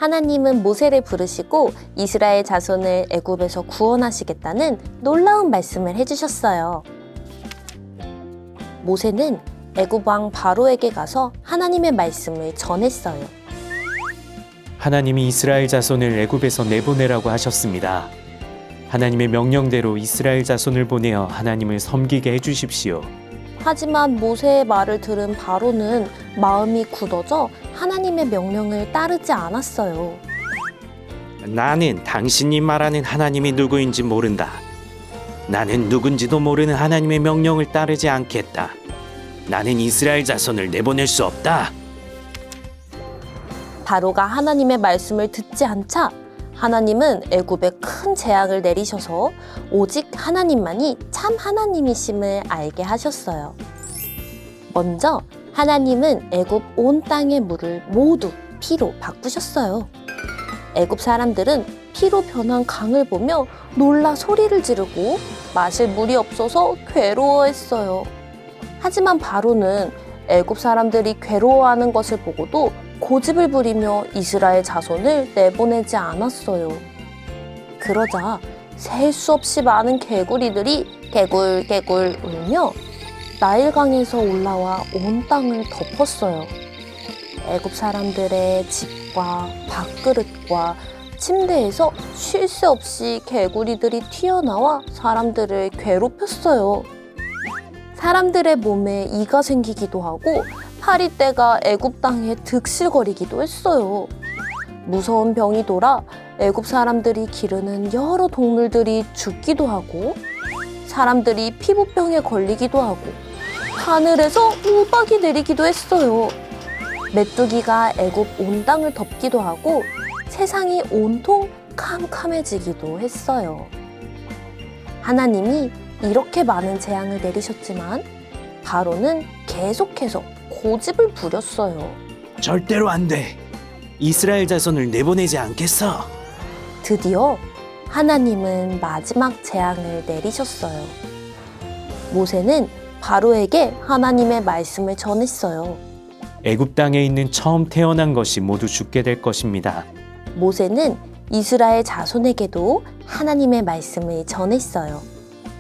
하나님은 모세를 부르시고 이스라엘 자손을 애굽에서 구원하시겠다는 놀라운 말씀을 해주셨어요. 모세는 애굽 왕 바로에게 가서 하나님의 말씀을 전했어요. 하나님이 이스라엘 자손을 애굽에서 내보내라고 하셨습니다. 하나님의 명령대로 이스라엘 자손을 보내어 하나님을 섬기게 해주십시오. 하지만 모세의 말을 들은 바로는 마음이 굳어져 하나님의 명령을 따르지 않았어요. 나는 당신이 말하는 하나님이 누구인지 모른다. 나는 누군지도 모르는 하나님의 명령을 따르지 않겠다. 나는 이스라엘 자손을 내보낼 수 없다. 바로가 하나님의 말씀을 듣지 않자 하나님은 애굽에 큰 재앙을 내리셔서 오직 하나님만이 참 하나님이심을 알게 하셨어요. 먼저 하나님은 애굽 온 땅의 물을 모두 피로 바꾸셨어요. 애굽 사람들은 피로 변한 강을 보며 놀라 소리를 지르고 마실 물이 없어서 괴로워했어요. 하지만 바로는 애굽 사람들이 괴로워하는 것을 보고도 고집을 부리며 이스라엘 자손을 내보내지 않았어요. 그러자 셀 수 없이 많은 개구리들이 개굴개굴 울며 나일강에서 올라와 온 땅을 덮었어요. 애굽 사람들의 집과 밥그릇과 침대에서 쉴 새 없이 개구리들이 튀어나와 사람들을 괴롭혔어요. 사람들의 몸에 이가 생기기도 하고 파리떼가 애굽 땅에 득실거리기도 했어요. 무서운 병이 돌아 애굽 사람들이 기르는 여러 동물들이 죽기도 하고 사람들이 피부병에 걸리기도 하고 하늘에서 우박이 내리기도 했어요. 메뚜기가 애굽 온 땅을 덮기도 하고 세상이 온통 캄캄해지기도 했어요. 하나님이 이렇게 많은 재앙을 내리셨지만 바로는 계속해서 고집을 부렸어요. 절대로 안 돼. 이스라엘 자손을 내보내지 않겠어. 드디어 하나님은 마지막 재앙을 내리셨어요. 모세는 바로에게 하나님의 말씀을 전했어요. 애굽 땅에 있는 처음 태어난 것이 모두 죽게 될 것입니다. 모세는 이스라엘 자손에게도 하나님의 말씀을 전했어요.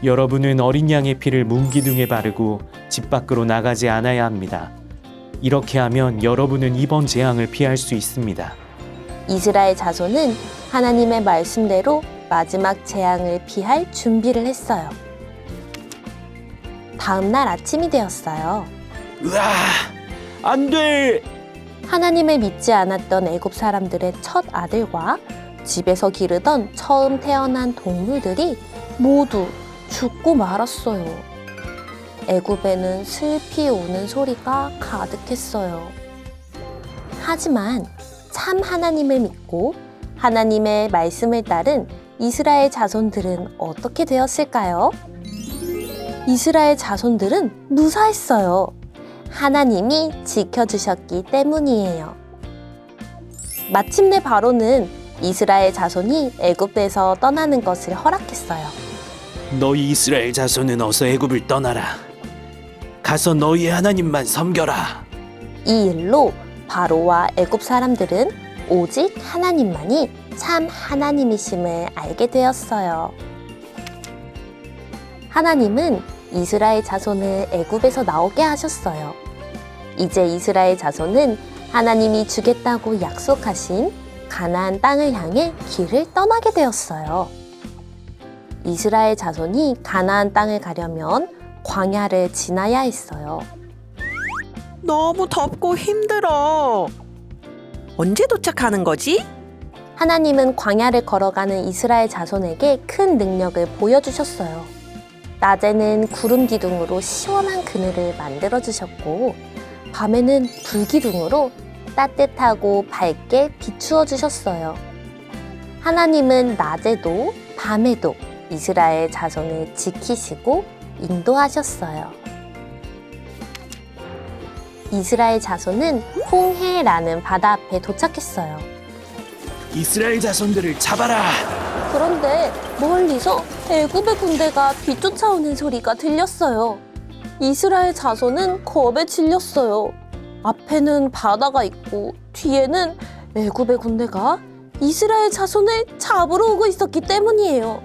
여러분은 어린 양의 피를 문기둥에 바르고 집 밖으로 나가지 않아야 합니다. 이렇게 하면 여러분은 이번 재앙을 피할 수 있습니다. 이스라엘 자손은 하나님의 말씀대로 마지막 재앙을 피할 준비를 했어요. 다음 날 아침이 되었어요. 으아! 안 돼! 하나님을 믿지 않았던 애굽 사람들의 첫 아들과 집에서 기르던 처음 태어난 동물들이 모두 죽고 말았어요. 애굽에는 슬피 우는 소리가 가득했어요. 하지만 참 하나님을 믿고 하나님의 말씀을 따른 이스라엘 자손들은 어떻게 되었을까요? 이스라엘 자손들은 무사했어요. 하나님이 지켜주셨기 때문이에요. 마침내 바로는 이스라엘 자손이 애굽에서 떠나는 것을 허락했어요. 너희 이스라엘 자손은 어서 애굽을 떠나라. 가서 너희의 하나님만 섬겨라. 이 일로 바로와 애굽 사람들은 오직 하나님만이 참 하나님이심을 알게 되었어요. 하나님은 이스라엘 자손을 애굽에서 나오게 하셨어요. 이제 이스라엘 자손은 하나님이 주겠다고 약속하신 가나안 땅을 향해 길을 떠나게 되었어요. 이스라엘 자손이 가나안 땅을 가려면 광야를 지나야 했어요. 너무 덥고 힘들어. 언제 도착하는 거지? 하나님은 광야를 걸어가는 이스라엘 자손에게 큰 능력을 보여주셨어요. 낮에는 구름 기둥으로 시원한 그늘을 만들어 주셨고 밤에는 불 기둥으로 따뜻하고 밝게 비추어 주셨어요. 하나님은 낮에도 밤에도 이스라엘 자손을 지키시고 인도하셨어요. 이스라엘 자손은 홍해라는 바다 앞에 도착했어요. 이스라엘 자손들을 잡아라. 그런데 멀리서 애굽의 군대가 뒤쫓아오는 소리가 들렸어요. 이스라엘 자손은 겁에 질렸어요. 앞에는 바다가 있고 뒤에는 애굽의 군대가 이스라엘 자손을 잡으러 오고 있었기 때문이에요.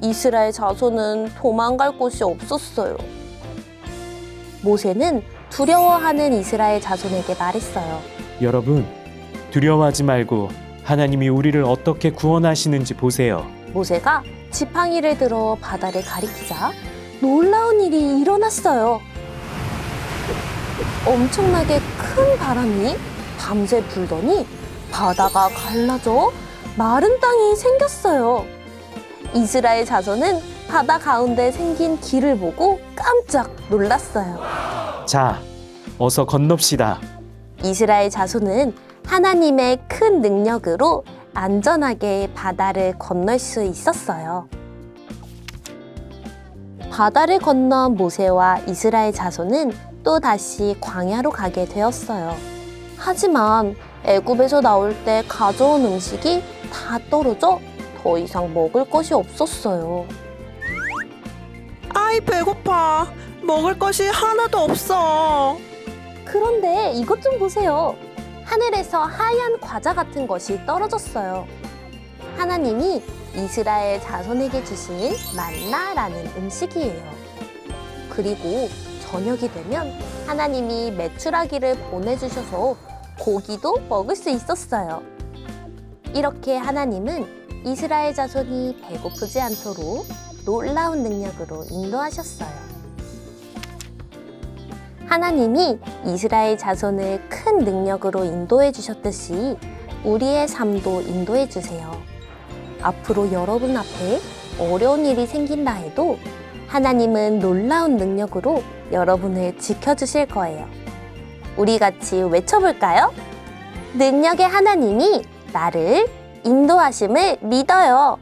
이스라엘 자손은 도망갈 곳이 없었어요. 모세는 두려워하는 이스라엘 자손에게 말했어요. 여러분, 두려워하지 말고 하나님이 우리를 어떻게 구원하시는지 보세요. 모세가 지팡이를 들어 바다를 가리키자 놀라운 일이 일어났어요. 엄청나게 큰 바람이 밤새 불더니 바다가 갈라져 마른 땅이 생겼어요. 이스라엘 자손은 바다 가운데 생긴 길을 보고 깜짝 놀랐어요. 자, 어서 건넙시다. 이스라엘 자손은 하나님의 큰 능력으로 안전하게 바다를 건널 수 있었어요. 바다를 건넌 모세와 이스라엘 자손은 또 다시 광야로 가게 되었어요. 하지만 애굽에서 나올 때 가져온 음식이 다 떨어져 더 이상 먹을 것이 없었어요. 아이, 배고파. 먹을 것이 하나도 없어. 그런데 이것 좀 보세요. 하늘에서 하얀 과자 같은 것이 떨어졌어요. 하나님이 이스라엘 자손에게 주신 만나라는 음식이에요. 그리고 저녁이 되면 하나님이 메추라기를 보내주셔서 고기도 먹을 수 있었어요. 이렇게 하나님은 이스라엘 자손이 배고프지 않도록 놀라운 능력으로 인도하셨어요. 하나님이 이스라엘 자손을 큰 능력으로 인도해 주셨듯이 우리의 삶도 인도해 주세요. 앞으로 여러분 앞에 어려운 일이 생긴다 해도 하나님은 놀라운 능력으로 여러분을 지켜주실 거예요. 우리 같이 외쳐볼까요? 능력의 하나님이 나를 인도하심을 믿어요.